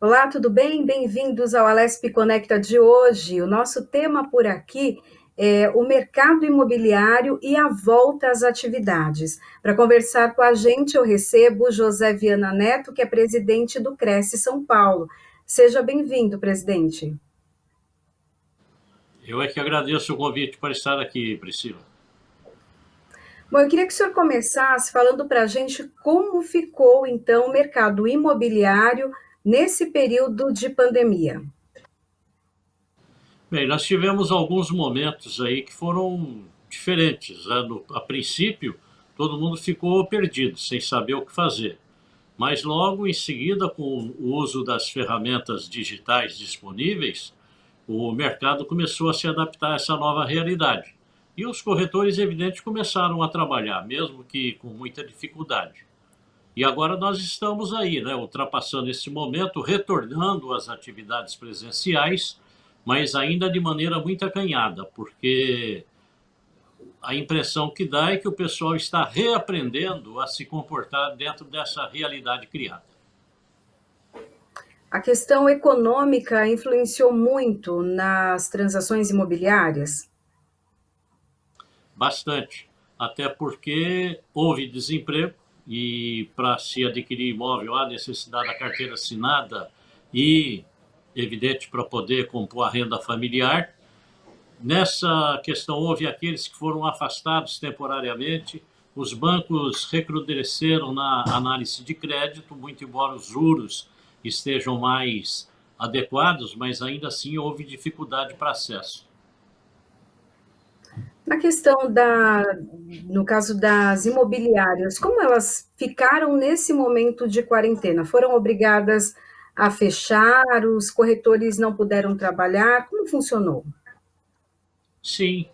Olá, tudo bem? Bem-vindos ao Alesp Conecta de hoje. O nosso tema por aqui é o mercado imobiliário e a volta às atividades. Para conversar com a gente, eu recebo José Viana Neto, que é presidente do Cresce São Paulo. Seja bem-vindo, presidente. Eu é que agradeço o convite para estar aqui, Priscila. Bom, eu queria que o senhor começasse falando para a gente como ficou, então, o mercado imobiliário nesse período de pandemia. Bem, nós tivemos alguns momentos aí que foram diferentes, né? A princípio, todo mundo ficou perdido, sem saber o que fazer. Mas logo em seguida, com o uso das ferramentas digitais disponíveis, o mercado começou a se adaptar a essa nova realidade. E os corretores, evidente, começaram a trabalhar, mesmo que com muita dificuldade. E agora nós estamos aí, né, ultrapassando esse momento, retornando às atividades presenciais, mas ainda de maneira muito acanhada, porque a impressão que dá é que o pessoal está reaprendendo a se comportar dentro dessa realidade criada. A questão econômica influenciou muito nas transações imobiliárias? Bastante, até porque houve desemprego e para se adquirir imóvel há necessidade da carteira assinada e, evidente, para poder compor a renda familiar. Nessa questão, houve aqueles que foram afastados temporariamente, os bancos recrudesceram na análise de crédito, muito embora os juros estejam mais adequados, mas ainda assim houve dificuldade para acesso. Na questão no caso das imobiliárias, como elas ficaram nesse momento de quarentena? Foram obrigadas a fechar, os corretores não puderam trabalhar, como funcionou? Sim,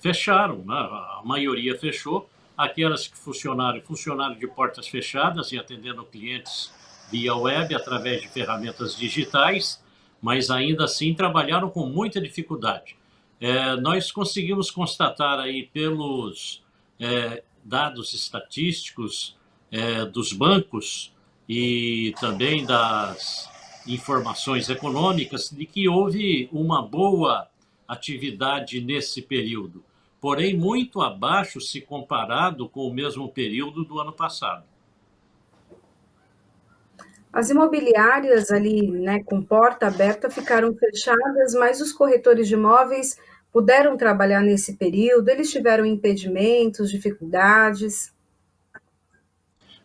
fecharam, né? A maioria fechou. Aquelas que funcionaram de portas fechadas e atendendo clientes via web, através de ferramentas digitais, mas ainda assim trabalharam com muita dificuldade. Nós conseguimos constatar aí pelos dados estatísticos dos bancos e também das informações econômicas de que houve uma boa atividade nesse período, porém muito abaixo se comparado com o mesmo período do ano passado. As imobiliárias ali, né, com porta aberta, ficaram fechadas, mas os corretores de imóveis puderam trabalhar nesse período, eles tiveram impedimentos, dificuldades.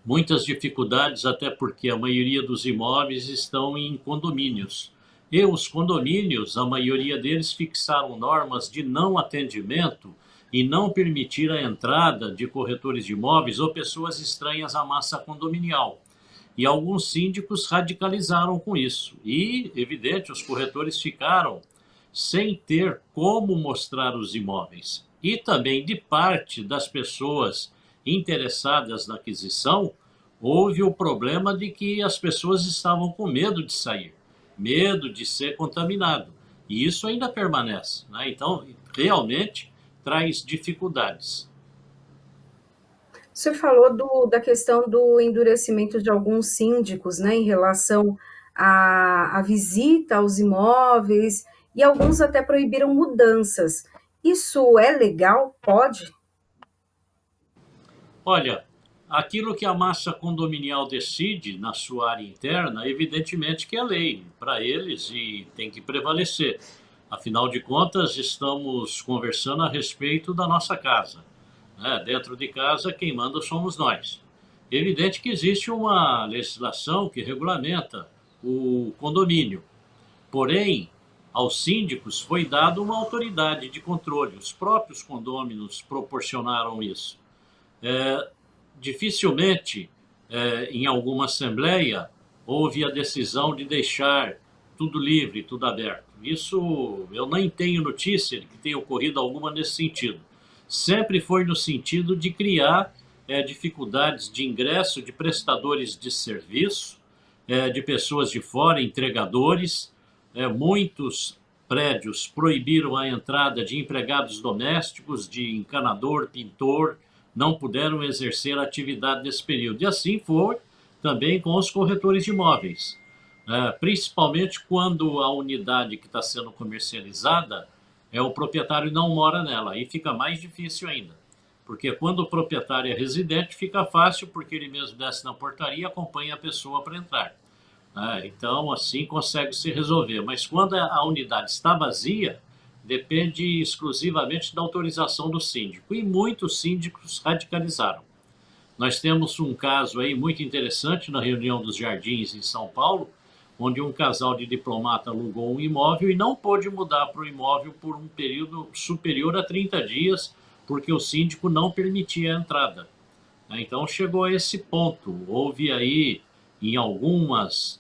Muitas dificuldades, até porque a maioria dos imóveis estão em condomínios. E os condomínios, a maioria deles fixaram normas de não atendimento e não permitir a entrada de corretores de imóveis ou pessoas estranhas à massa condominial. E alguns síndicos radicalizaram com isso. E, evidente, os corretores ficaram sem ter como mostrar os imóveis. E também de parte das pessoas interessadas na aquisição, houve o problema de que as pessoas estavam com medo de sair, medo de ser contaminado. E isso ainda permanece, né? Então, realmente traz dificuldades. O senhor falou da questão do endurecimento de alguns síndicos, né, em relação à visita aos imóveis, e alguns até proibiram mudanças. Isso é legal? Pode? Olha, aquilo que a massa condominial decide na sua área interna, evidentemente que é lei para eles e tem que prevalecer. Afinal de contas, estamos conversando a respeito da nossa casa, né? Dentro de casa, quem manda somos nós. Evidente que existe uma legislação que regulamenta o condomínio, porém, aos síndicos foi dada uma autoridade de controle. Os próprios condôminos proporcionaram isso. Dificilmente, em alguma assembleia, houve a decisão de deixar tudo livre, tudo aberto. Isso eu nem tenho notícia de que tenha ocorrido alguma nesse sentido. Sempre foi no sentido de criar dificuldades de ingresso de prestadores de serviço, de pessoas de fora, entregadores. Muitos prédios proibiram a entrada de empregados domésticos, de encanador, pintor, não puderam exercer atividade nesse período. E assim foi também com os corretores de imóveis. principalmente quando a unidade que está sendo comercializada o proprietário não mora nela, aí fica mais difícil ainda. Porque quando o proprietário é residente, fica fácil, porque ele mesmo desce na portaria e acompanha a pessoa para entrar. Então, assim consegue se resolver. Mas quando a unidade está vazia, depende exclusivamente da autorização do síndico. E muitos síndicos radicalizaram. Nós temos um caso aí muito interessante na reunião dos Jardins em São Paulo, onde um casal de diplomata alugou um imóvel e não pôde mudar para o imóvel por um período superior a 30 dias, porque o síndico não permitia a entrada. Então chegou a esse ponto. Houve aí, em algumas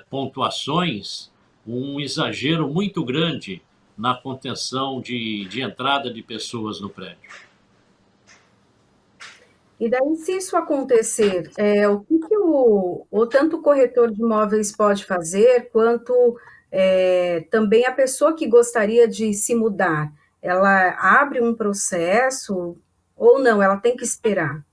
pontuações, um exagero muito grande na contenção de entrada de pessoas no prédio. E daí, se isso acontecer, o que que tanto o corretor de imóveis pode fazer, quanto também a pessoa que gostaria de se mudar? Ela abre um processo ou não? Ela tem que esperar?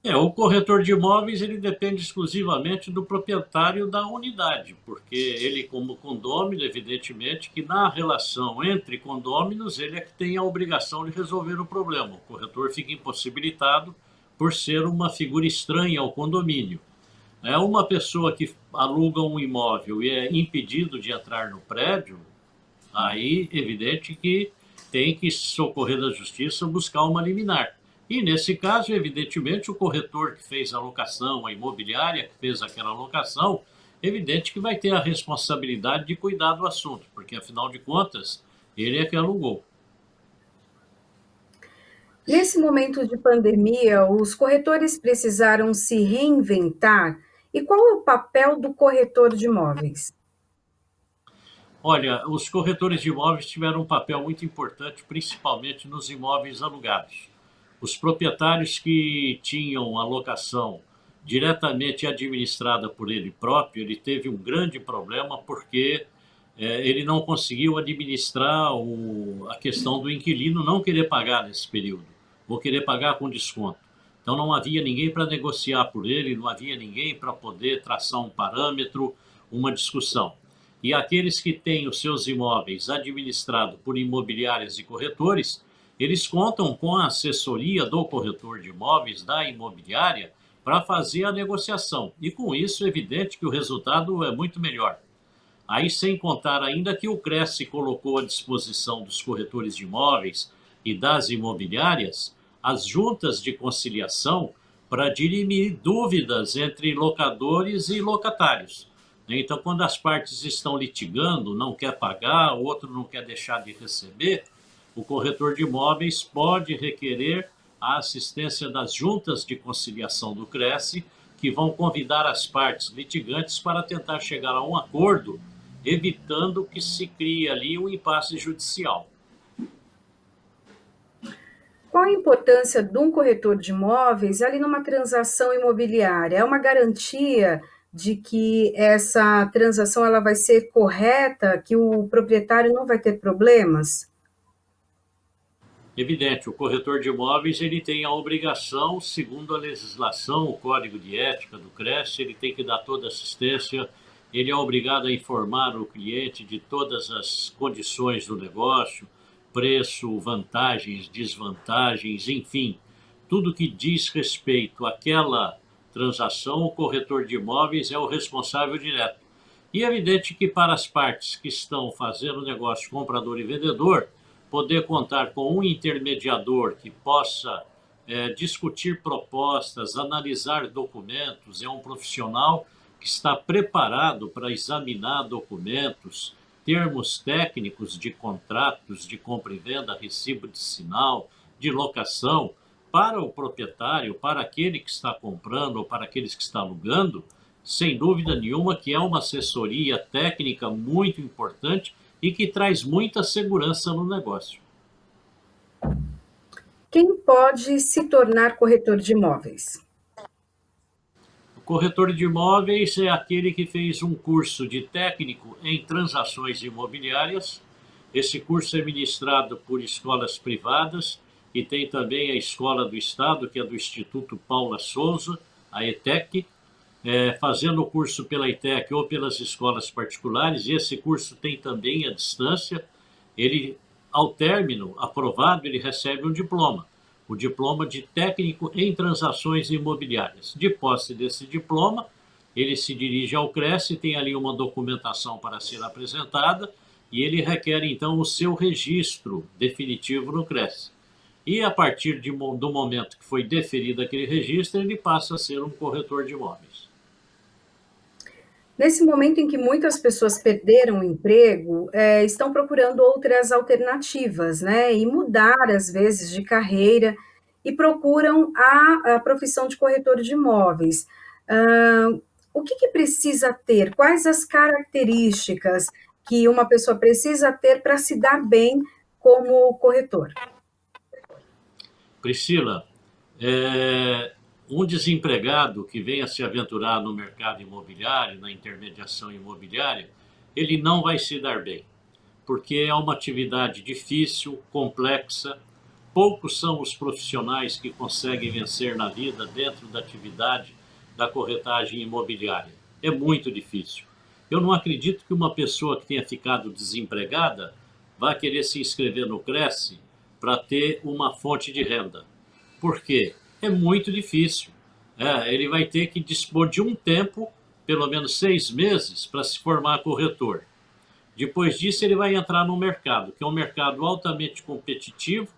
O corretor de imóveis ele depende exclusivamente do proprietário da unidade, porque ele, como condômino, evidentemente que na relação entre condôminos, ele é que tem a obrigação de resolver o problema. O corretor fica impossibilitado por ser uma figura estranha ao condomínio. É uma pessoa que aluga um imóvel e é impedido de entrar no prédio, aí evidente que tem que socorrer da justiça buscar uma liminar. E nesse caso, evidentemente, o corretor que fez a locação, a imobiliária que fez aquela locação, evidente que vai ter a responsabilidade de cuidar do assunto, porque afinal de contas, ele é que alugou. Nesse momento de pandemia, os corretores precisaram se reinventar. E qual é o papel do corretor de imóveis? Olha, os corretores de imóveis tiveram um papel muito importante, principalmente nos imóveis alugados. Os proprietários que tinham a locação diretamente administrada por ele próprio, ele teve um grande problema porque ele não conseguiu administrar a questão do inquilino não querer pagar nesse período, ou querer pagar com desconto. Então não havia ninguém para negociar por ele, não havia ninguém para poder traçar um parâmetro, uma discussão. E aqueles que têm os seus imóveis administrados por imobiliárias e corretores, eles contam com a assessoria do corretor de imóveis, da imobiliária, para fazer a negociação. E com isso, é evidente que o resultado é muito melhor. Aí, sem contar ainda que o Cresce colocou à disposição dos corretores de imóveis e das imobiliárias as juntas de conciliação para dirimir dúvidas entre locadores e locatários. Então, quando as partes estão litigando, não quer pagar, o outro não quer deixar de receber, o corretor de imóveis pode requerer a assistência das juntas de conciliação do Cresce, que vão convidar as partes litigantes para tentar chegar a um acordo, evitando que se crie ali um impasse judicial. Qual a importância de um corretor de imóveis ali numa transação imobiliária? É uma garantia de que essa transação ela vai ser correta, que o proprietário não vai ter problemas? Evidente, o corretor de imóveis ele tem a obrigação, segundo a legislação, o Código de Ética do Cresce, ele tem que dar toda assistência, ele é obrigado a informar o cliente de todas as condições do negócio, preço, vantagens, desvantagens, enfim, tudo que diz respeito àquela transação, o corretor de imóveis é o responsável direto. E é evidente que para as partes que estão fazendo o negócio comprador e vendedor, poder contar com um intermediador que possa discutir propostas, analisar documentos, é um profissional que está preparado para examinar documentos, termos técnicos de contratos de compra e venda, recibo de sinal, de locação, para o proprietário, para aquele que está comprando ou para aqueles que estão alugando, sem dúvida nenhuma que é uma assessoria técnica muito importante e que traz muita segurança no negócio. Quem pode se tornar corretor de imóveis? O corretor de imóveis é aquele que fez um curso de técnico em transações imobiliárias. Esse curso é ministrado por escolas privadas e tem também a escola do Estado, que é do Instituto Paula Souza, a ETEC. fazendo o curso pela ITEC ou pelas escolas particulares, e esse curso tem também à distância, ele, ao término, aprovado, ele recebe um diploma, o diploma de técnico em transações imobiliárias. De posse desse diploma, ele se dirige ao CRES, tem ali uma documentação para ser apresentada, e ele requer, então, o seu registro definitivo no CRES. E, a partir do momento que foi deferido aquele registro, ele passa a ser um corretor de imóveis. Nesse momento em que muitas pessoas perderam o emprego, estão procurando outras alternativas, né? E mudar, às vezes, de carreira e procuram a profissão de corretor de imóveis. O que precisa ter? Quais as características que uma pessoa precisa ter para se dar bem como corretor? Priscila, um desempregado que venha se aventurar no mercado imobiliário, na intermediação imobiliária, ele não vai se dar bem, porque é uma atividade difícil, complexa. Poucos são os profissionais que conseguem vencer na vida dentro da atividade da corretagem imobiliária. É muito difícil. Eu não acredito que uma pessoa que tenha ficado desempregada vá querer se inscrever no Cresce para ter uma fonte de renda. Por quê? É muito difícil. Ele vai ter que dispor de um tempo, pelo menos 6 meses, para se formar corretor. Depois disso, ele vai entrar no mercado, que é um mercado altamente competitivo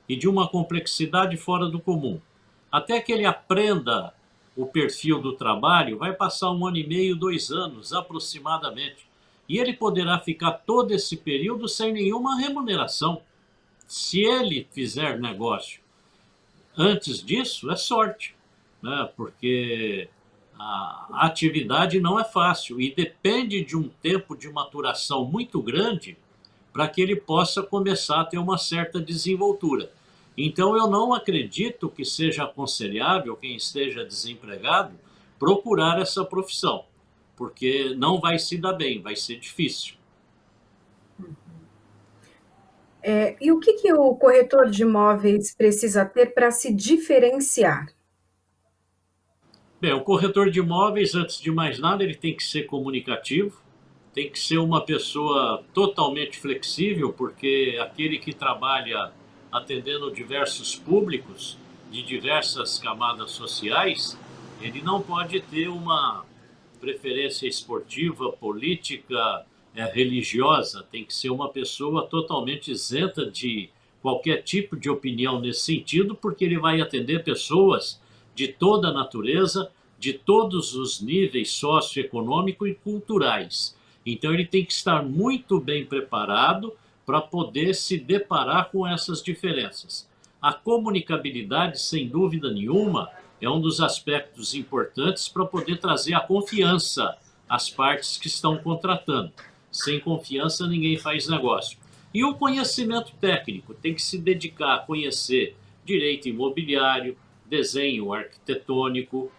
e de uma complexidade fora do comum. Até que ele aprenda o perfil do trabalho, vai passar 1 ano e meio, 2 anos aproximadamente. E ele poderá ficar todo esse período sem nenhuma remuneração. Se ele fizer negócio antes disso, é sorte, né? Porque a atividade não é fácil e depende de um tempo de maturação muito grande para que ele possa começar a ter uma certa desenvoltura. Então, eu não acredito que seja aconselhável quem esteja desempregado procurar essa profissão, porque não vai se dar bem, vai ser difícil. E o que o corretor de imóveis precisa ter para se diferenciar? Bem, o corretor de imóveis, antes de mais nada, ele tem que ser comunicativo, tem que ser uma pessoa totalmente flexível, porque aquele que trabalha atendendo diversos públicos de diversas camadas sociais, ele não pode ter uma preferência esportiva, política, religiosa. Tem que ser uma pessoa totalmente isenta de qualquer tipo de opinião nesse sentido, porque ele vai atender pessoas de toda a natureza, de todos os níveis socioeconômicos e culturais. Então, ele tem que estar muito bem preparado para poder se deparar com essas diferenças. A comunicabilidade, sem dúvida nenhuma, é um dos aspectos importantes para poder trazer a confiança às partes que estão contratando. Sem confiança, ninguém faz negócio. E o conhecimento técnico, tem que se dedicar a conhecer direito imobiliário, desenho arquitetônico.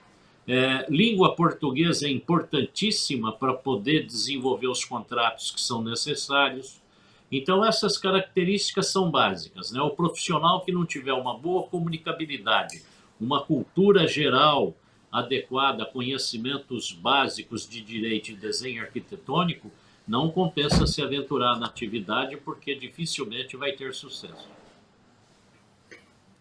Língua portuguesa é importantíssima para poder desenvolver os contratos que são necessários. Então, essas características são básicas, né? O profissional que não tiver uma boa comunicabilidade, uma cultura geral adequada, conhecimentos básicos de direito e desenho arquitetônico, não compensa se aventurar na atividade, porque dificilmente vai ter sucesso.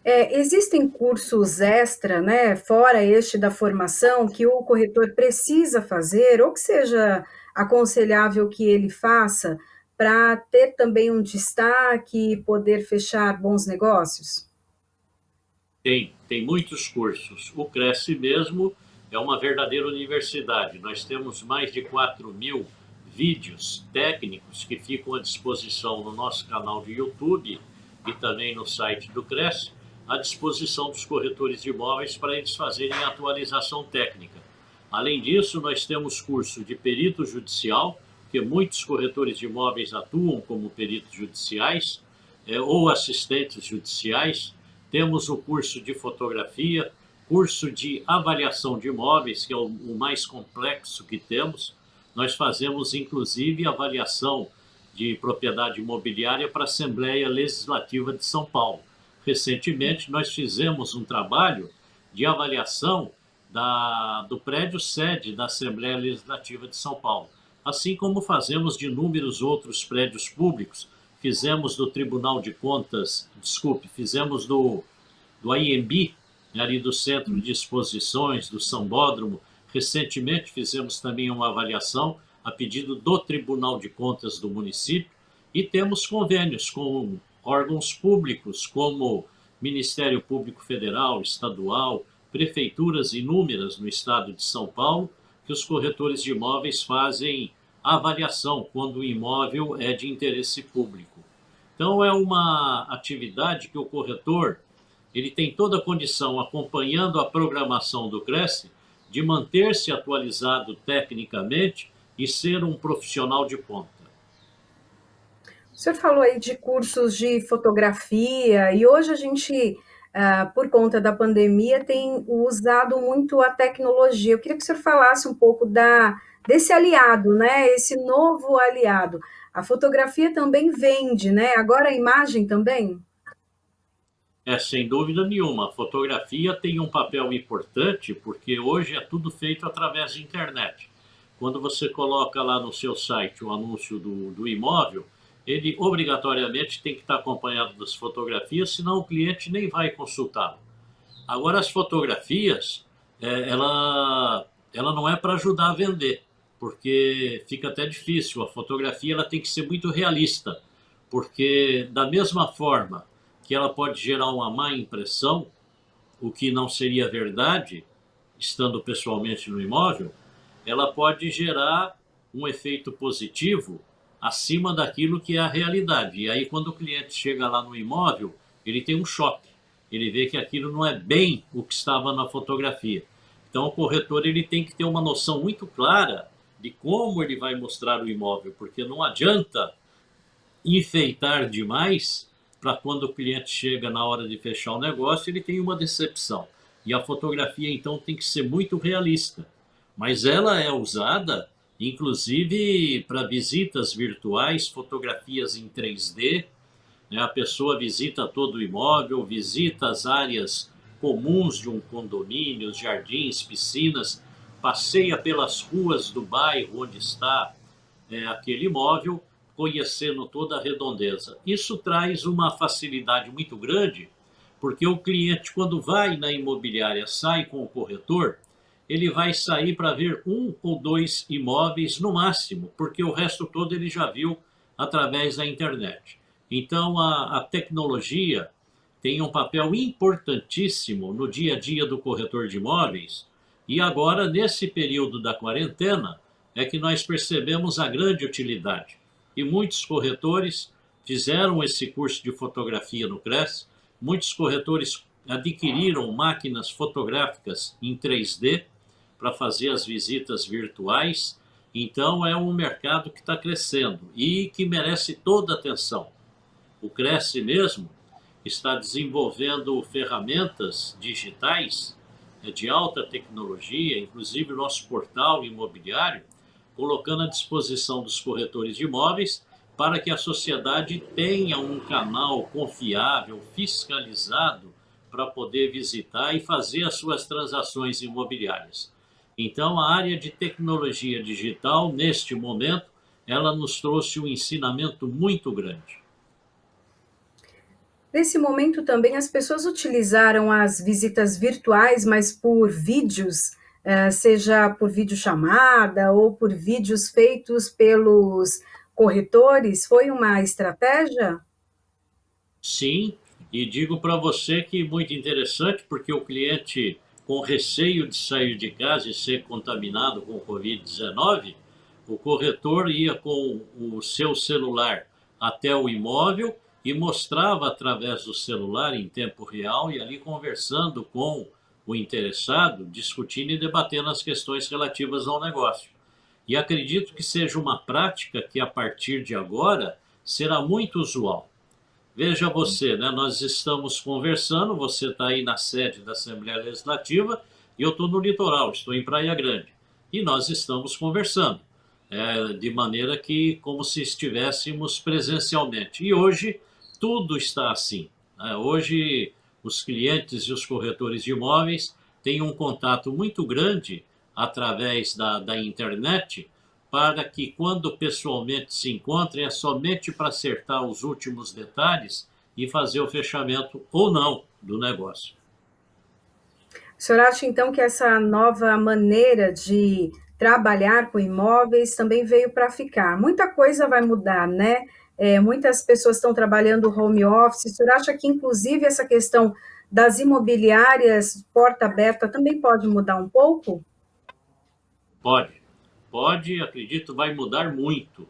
Existem cursos extra, né, fora este da formação, que o corretor precisa fazer, ou que seja aconselhável que ele faça, para ter também um destaque e poder fechar bons negócios? Tem muitos cursos. O Cresce mesmo é uma verdadeira universidade. Nós temos mais de 4.000 vídeos técnicos que ficam à disposição no nosso canal de YouTube e também no site do Cresce, à disposição dos corretores de imóveis para eles fazerem a atualização técnica. Além disso, nós temos curso de perito judicial, que muitos corretores de imóveis atuam como peritos judiciais ou assistentes judiciais. Temos o curso de fotografia, curso de avaliação de imóveis, que é o mais complexo que temos. Nós fazemos, inclusive, avaliação de propriedade imobiliária para a Assembleia Legislativa de São Paulo. Recentemente, nós fizemos um trabalho de avaliação do prédio sede da Assembleia Legislativa de São Paulo, assim como fazemos de inúmeros outros prédios públicos. Fizemos do Tribunal de Contas, fizemos do IMB, ali do Centro de Exposições, do Sambódromo. Recentemente fizemos também uma avaliação a pedido do Tribunal de Contas do município e temos convênios com órgãos públicos como Ministério Público Federal, Estadual, prefeituras inúmeras no estado de São Paulo, que os corretores de imóveis fazem avaliação quando o imóvel é de interesse público. Então, é uma atividade que o corretor ele tem toda a condição, acompanhando a programação do Cresce, de manter-se atualizado tecnicamente e ser um profissional de ponta. O senhor falou aí de cursos de fotografia, e hoje a gente, por conta da pandemia, tem usado muito a tecnologia. Eu queria que o senhor falasse um pouco desse aliado, né? Esse novo aliado. A fotografia também vende, né? Agora a imagem também? Sem dúvida nenhuma, a fotografia tem um papel importante porque hoje é tudo feito através da internet. Quando você coloca lá no seu site o anúncio do imóvel, ele obrigatoriamente tem que estar acompanhado das fotografias, senão o cliente nem vai consultá-lo. Agora, as fotografias, ela não é para ajudar a vender, porque fica até difícil. A fotografia ela tem que ser muito realista, porque da mesma forma que ela pode gerar uma má impressão, o que não seria verdade, estando pessoalmente no imóvel, ela pode gerar um efeito positivo acima daquilo que é a realidade. E aí, quando o cliente chega lá no imóvel, ele tem um choque. Ele vê que aquilo não é bem o que estava na fotografia. Então, o corretor ele tem que ter uma noção muito clara de como ele vai mostrar o imóvel, porque não adianta enfeitar demais para quando o cliente chega na hora de fechar o negócio, ele tem uma decepção. E a fotografia, então, tem que ser muito realista. Mas ela é usada, inclusive, para visitas virtuais, fotografias em 3D, né? A pessoa visita todo o imóvel, visita as áreas comuns de um condomínio, jardins, piscinas, passeia pelas ruas do bairro onde está aquele imóvel, conhecendo toda a redondeza. Isso traz uma facilidade muito grande, porque o cliente, quando vai na imobiliária, sai com o corretor, ele vai sair para ver um ou dois imóveis no máximo, porque o resto todo ele já viu através da internet. Então, a tecnologia tem um papel importantíssimo no dia a dia do corretor de imóveis, e agora, nesse período da quarentena, é que nós percebemos a grande utilidade. E muitos corretores fizeram esse curso de fotografia no Cresce, muitos corretores adquiriram máquinas fotográficas em 3D para fazer as visitas virtuais. Então, é um mercado que está crescendo e que merece toda a atenção. O Cresce mesmo está desenvolvendo ferramentas digitais de alta tecnologia, inclusive o nosso portal imobiliário, colocando à disposição dos corretores de imóveis para que a sociedade tenha um canal confiável, fiscalizado, para poder visitar e fazer as suas transações imobiliárias. Então, a área de tecnologia digital, neste momento, ela nos trouxe um ensinamento muito grande. Nesse momento também as pessoas utilizaram as visitas virtuais, mas por vídeos, seja por videochamada ou por vídeos feitos pelos corretores, foi uma estratégia? Sim, e digo para você que é muito interessante, porque o cliente, com receio de sair de casa e ser contaminado com o Covid-19, o corretor ia com o seu celular até o imóvel e mostrava através do celular em tempo real e ali conversando com o interessado, discutindo e debatendo as questões relativas ao negócio. E acredito que seja uma prática que a partir de agora será muito usual. Veja você, né? Nós estamos conversando, você está aí na sede da Assembleia Legislativa e eu estou no litoral, estou em Praia Grande. E nós estamos conversando, de maneira que como se estivéssemos presencialmente. E hoje tudo está assim, né? Hoje os clientes e os corretores de imóveis tem um contato muito grande através da internet, para que quando pessoalmente se encontrem é somente para acertar os últimos detalhes e fazer o fechamento ou não do negócio. O senhor acha então que essa nova maneira de trabalhar com imóveis também veio para ficar? Muita coisa vai mudar, né? Muitas pessoas estão trabalhando home office. O senhor acha que, inclusive, essa questão das imobiliárias porta aberta também pode mudar um pouco? Pode, pode, acredito, vai mudar muito.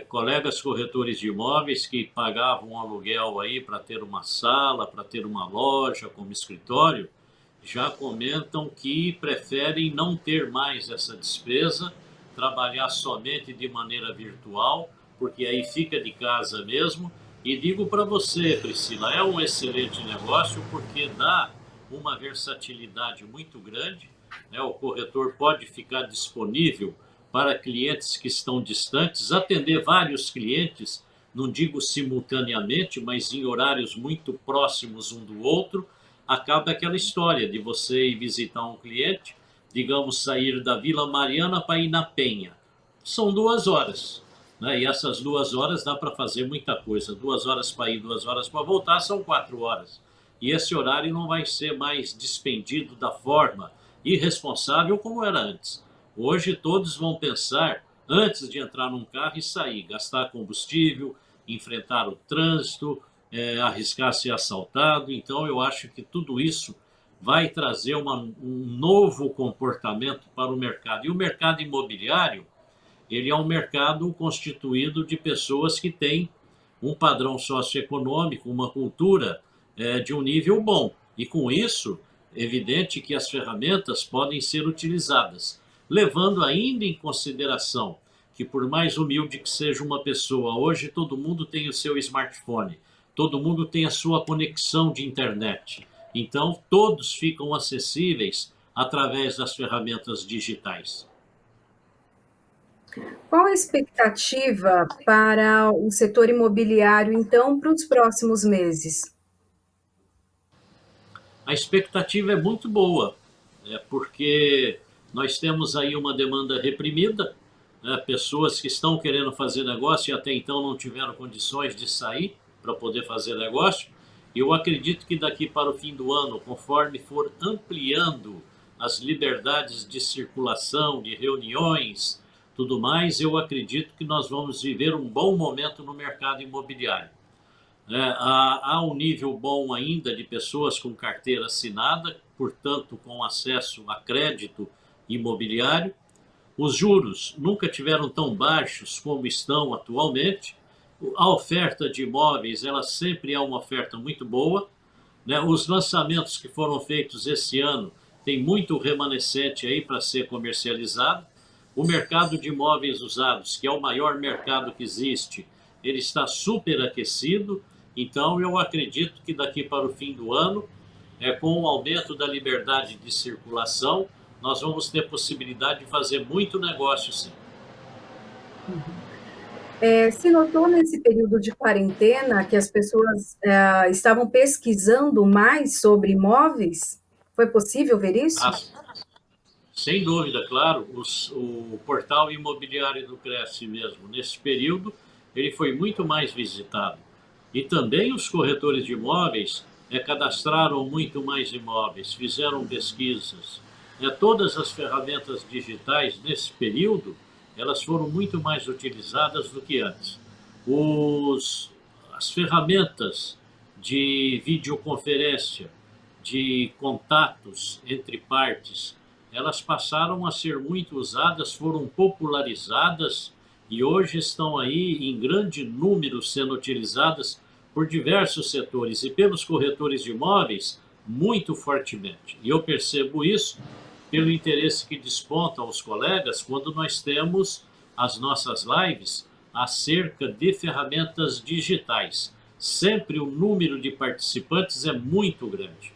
Colegas corretores de imóveis que pagavam um aluguel aí para ter uma sala, para ter uma loja como escritório, já comentam que preferem não ter mais essa despesa, trabalhar somente de maneira virtual, porque aí fica de casa mesmo. E digo para você, Priscila, é um excelente negócio porque dá uma versatilidade muito grande, né? O corretor pode ficar disponível para clientes que estão distantes, atender vários clientes, não digo simultaneamente, mas em horários muito próximos um do outro. Acaba aquela história de você ir visitar um cliente, digamos, sair da Vila Mariana para ir na Penha. São 2 horas, né? E essas 2 horas dá para fazer muita coisa. 2 horas para ir, 2 horas para voltar, são 4 horas. E esse horário não vai ser mais despendido da forma irresponsável como era antes. Hoje todos vão pensar antes de entrar num carro e sair, gastar combustível, enfrentar o trânsito, arriscar ser assaltado. Então eu acho que tudo isso vai trazer um novo comportamento para o mercado. E o mercado imobiliário, ele é um mercado constituído de pessoas que têm um padrão socioeconômico, uma cultura de um nível bom. E com isso, é evidente que as ferramentas podem ser utilizadas, levando ainda em consideração que, por mais humilde que seja uma pessoa, hoje todo mundo tem o seu smartphone, todo mundo tem a sua conexão de internet. Então, todos ficam acessíveis através das ferramentas digitais. Qual a expectativa para o setor imobiliário, então, para os próximos meses? A expectativa é muito boa, porque nós temos aí uma demanda reprimida, né? Pessoas que estão querendo fazer negócio e até então não tiveram condições de sair para poder fazer negócio. E eu acredito que daqui para o fim do ano, conforme for ampliando as liberdades de circulação, de reuniões, tudo mais, eu acredito que nós vamos viver um bom momento no mercado imobiliário. Há um nível bom ainda de pessoas com carteira assinada, portanto, com acesso a crédito imobiliário. Os juros nunca tiveram tão baixos como estão atualmente. A oferta de imóveis, ela sempre é uma oferta muito boa, né? Os lançamentos que foram feitos esse ano tem muito remanescente aí para ser comercializado. O mercado de imóveis usados, que é o maior mercado que existe, ele está superaquecido. Então, eu acredito que daqui para o fim do ano, com o aumento da liberdade de circulação, nós vamos ter possibilidade de fazer muito negócio, sim. Se notou nesse período de quarentena que as pessoas estavam pesquisando mais sobre imóveis? Foi possível ver isso? Ah, sem dúvida, claro, o portal imobiliário do Cresce mesmo, nesse período, ele foi muito mais visitado. E também os corretores de imóveis cadastraram muito mais imóveis, fizeram pesquisas. Todas as ferramentas digitais nesse período, elas foram muito mais utilizadas do que antes. As ferramentas de videoconferência, de contatos entre partes, elas passaram a ser muito usadas, foram popularizadas e hoje estão aí em grande número sendo utilizadas por diversos setores e pelos corretores de imóveis muito fortemente. E eu percebo isso pelo interesse que despontam os colegas quando nós temos as nossas lives acerca de ferramentas digitais. Sempre o número de participantes é muito grande.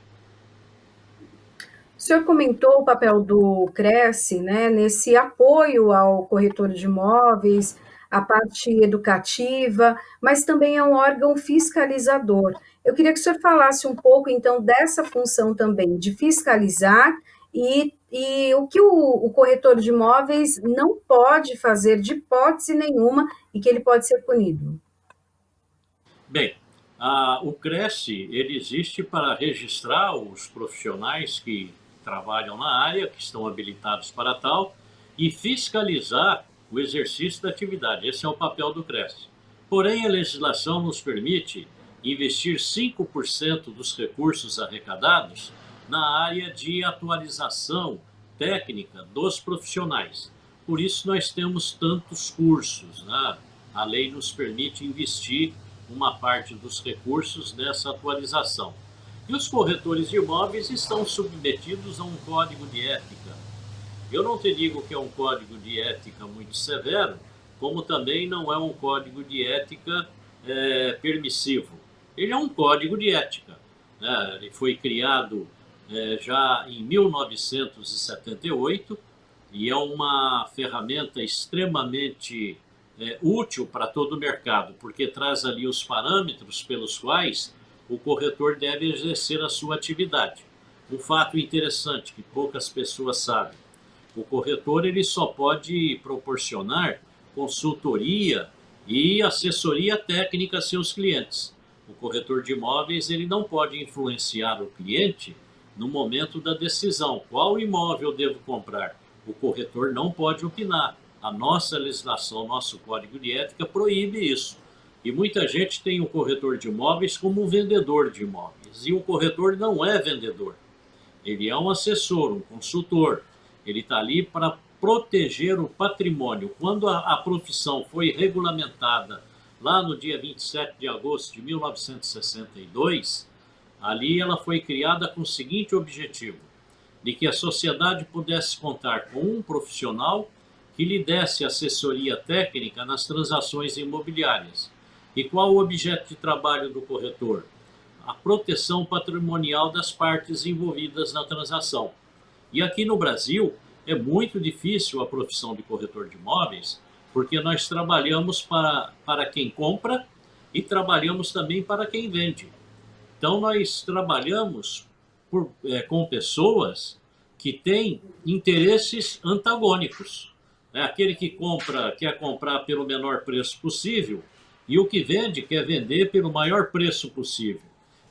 O senhor comentou o papel do Cresce, né, nesse apoio ao corretor de imóveis, a parte educativa, mas também é um órgão fiscalizador. Eu queria que o senhor falasse um pouco, então, dessa função também, de fiscalizar e o que o corretor de imóveis não pode fazer de hipótese nenhuma e que ele pode ser punido. Bem, o Cresce ele existe para registrar os profissionais que trabalham na área, que estão habilitados para tal, e fiscalizar o exercício da atividade. Esse é o papel do Cresce. Porém, a legislação nos permite investir 5% dos recursos arrecadados na área de atualização técnica dos profissionais. Por isso, nós temos tantos cursos, né? A lei nos permite investir uma parte dos recursos nessa atualização. E os corretores de imóveis estão submetidos a um código de ética. Eu não te digo que é um código de ética muito severo, como também não é um código de ética permissivo. Ele é um código de ética, né? Ele foi criado já em 1978 e é uma ferramenta extremamente útil para todo o mercado, porque traz ali os parâmetros pelos quais o corretor deve exercer a sua atividade. Um fato interessante que poucas pessoas sabem: o corretor ele só pode proporcionar consultoria e assessoria técnica a seus clientes. O corretor de imóveis ele não pode influenciar o cliente no momento da decisão. Qual imóvel eu devo comprar? O corretor não pode opinar. A nossa legislação, nosso código de ética proíbe isso. E muita gente tem o corretor de imóveis como um vendedor de imóveis. E o corretor não é vendedor. Ele é um assessor, um consultor. Ele está ali para proteger o patrimônio. Quando a profissão foi regulamentada lá no dia 27 de agosto de 1962, ali ela foi criada com o seguinte objetivo: de que a sociedade pudesse contar com um profissional que lhe desse assessoria técnica nas transações imobiliárias. E qual o objeto de trabalho do corretor? A proteção patrimonial das partes envolvidas na transação. E aqui no Brasil é muito difícil a profissão de corretor de imóveis, porque nós trabalhamos para quem compra e trabalhamos também para quem vende. Então nós trabalhamos com pessoas que têm interesses antagônicos. Aquele que compra quer comprar pelo menor preço possível e o que vende quer vender pelo maior preço possível.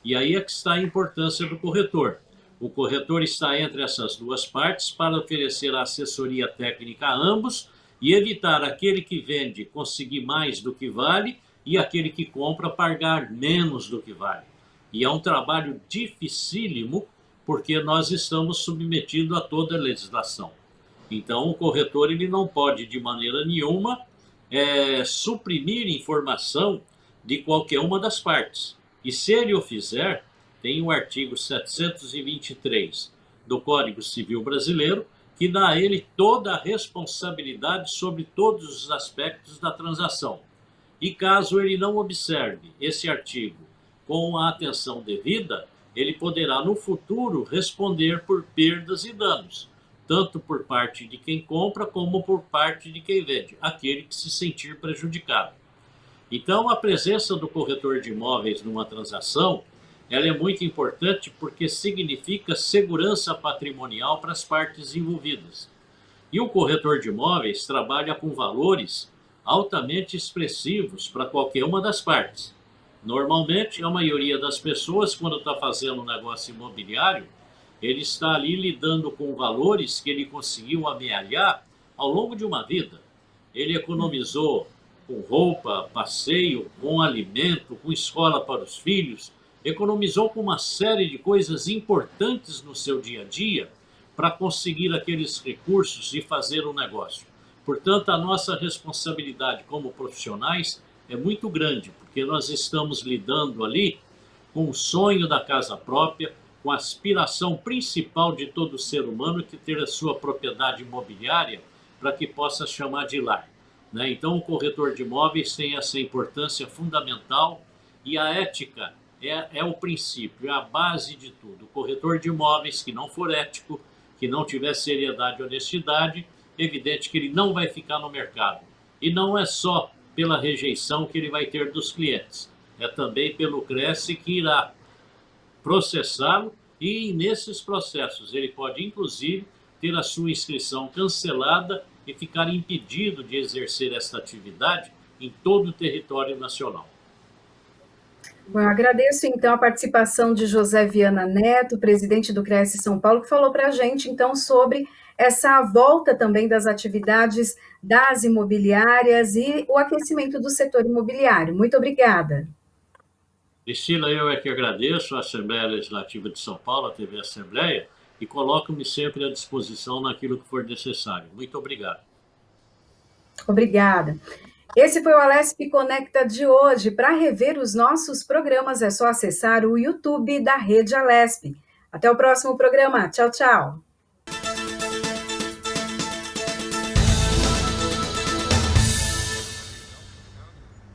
E aí é que está a importância do corretor. O corretor está entre essas duas partes para oferecer a assessoria técnica a ambos e evitar aquele que vende conseguir mais do que vale e aquele que compra pagar menos do que vale. E é um trabalho dificílimo, porque nós estamos submetidos a toda a legislação. Então, o corretor ele não pode, de maneira nenhuma, suprimir informação de qualquer uma das partes. E se ele o fizer, tem o artigo 723 do Código Civil Brasileiro, que dá a ele toda a responsabilidade sobre todos os aspectos da transação. E caso ele não observe esse artigo com a atenção devida, ele poderá no futuro responder por perdas e danos, tanto por parte de quem compra como por parte de quem vende, aquele que se sentir prejudicado. Então, a presença do corretor de imóveis numa transação, ela é muito importante porque significa segurança patrimonial para as partes envolvidas. E o corretor de imóveis trabalha com valores altamente expressivos para qualquer uma das partes. Normalmente, a maioria das pessoas, quando está fazendo um negócio imobiliário, ele está ali lidando com valores que ele conseguiu amealhar ao longo de uma vida. Ele economizou com roupa, passeio, com alimento, com escola para os filhos, economizou com uma série de coisas importantes no seu dia a dia para conseguir aqueles recursos e fazer um negócio. Portanto, a nossa responsabilidade como profissionais é muito grande, porque nós estamos lidando ali com o sonho da casa própria, com a aspiração principal de todo ser humano, que ter a sua propriedade imobiliária para que possa chamar de lar. Então, o corretor de imóveis tem essa importância fundamental e a ética é o princípio, é a base de tudo. O corretor de imóveis que não for ético, que não tiver seriedade e honestidade, é evidente que ele não vai ficar no mercado. E não é só pela rejeição que ele vai ter dos clientes, é também pelo Cresce que irá processá-lo e nesses processos ele pode inclusive ter a sua inscrição cancelada e ficar impedido de exercer esta atividade em todo o território nacional. Bom, eu agradeço então a participação de José Viana Neto, presidente do Cresce São Paulo, que falou para a gente então sobre essa volta também das atividades das imobiliárias e o aquecimento do setor imobiliário. Muito obrigada. Priscila, eu é que agradeço a Assembleia Legislativa de São Paulo, a TV Assembleia, e coloco-me sempre à disposição naquilo que for necessário. Muito obrigado. Obrigada. Esse foi o Alesp Conecta de hoje. Para rever os nossos programas é só acessar o YouTube da Rede Alesp. Até o próximo programa. Tchau, tchau.